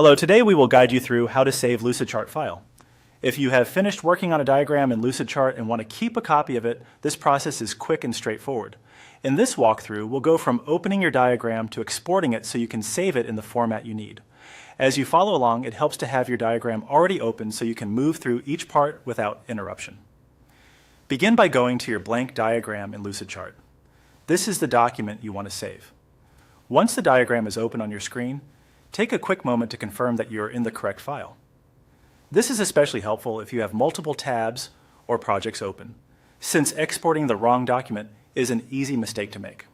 Hello, today we will guide you through how to save Lucidchart file. If you have finished working on a diagram in Lucidchart and want to keep a copy of it, this process is quick and straightforward. In this walkthrough, we'll go from opening your diagram to exporting it so you can save it in the format you need. As you follow along, it helps to have your diagram already open so you can move through each part without interruption. Begin by going to your blank diagram in Lucidchart. This is the document you want to save. Once the diagram is open on your screen, take a quick moment to confirm that you're in the correct file. This is especially helpful if you have multiple tabs or projects open, since exporting the wrong document is an easy mistake to make.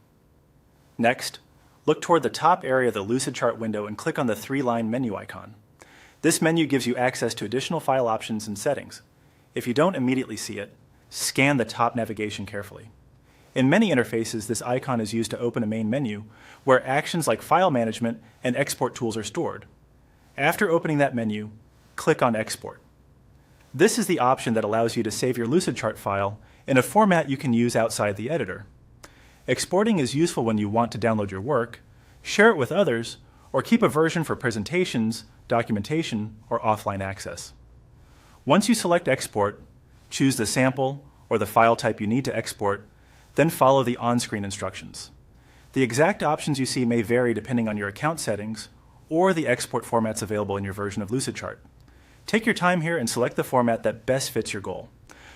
Next, look toward the top area of the Lucidchart window and click on the three-line menu icon. This menu gives you access to additional file options and settings. If you don't immediately see it, scan the top navigation carefully. In many interfaces, this icon is used to open a main menu where actions like file management and export tools are stored. After opening that menu, click on Export. This is the option that allows you to save your Lucidchart file in a format you can use outside the editor. Exporting is useful when you want to download your work, share it with others, or keep a version for presentations, documentation, or offline access. Once you select Export, choose the sample or the file type you need to export, then follow the on-screen instructions. The exact options you see may vary depending on your account settings or the export formats available in your version of Lucidchart. Take your time here and select the format that best fits your goal.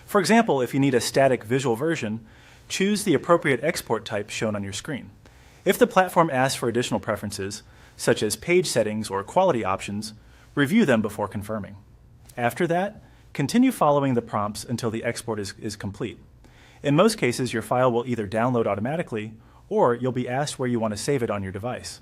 For example, if you need a static visual version, choose the appropriate export type shown on your screen. If the platform asks for additional preferences, such as page settings or quality options, review them before confirming. After that, continue following the prompts until the export is complete. In most cases, your file will either download automatically or you'll be asked where you want to save it on your device.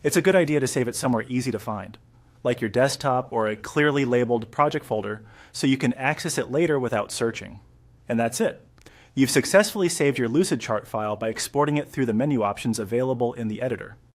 It's a good idea to save it somewhere easy to find, like your desktop or a clearly labeled project folder, so you can access it later without searching. And that's it. You've successfully saved your Lucidchart file by exporting it through the menu options available in the editor.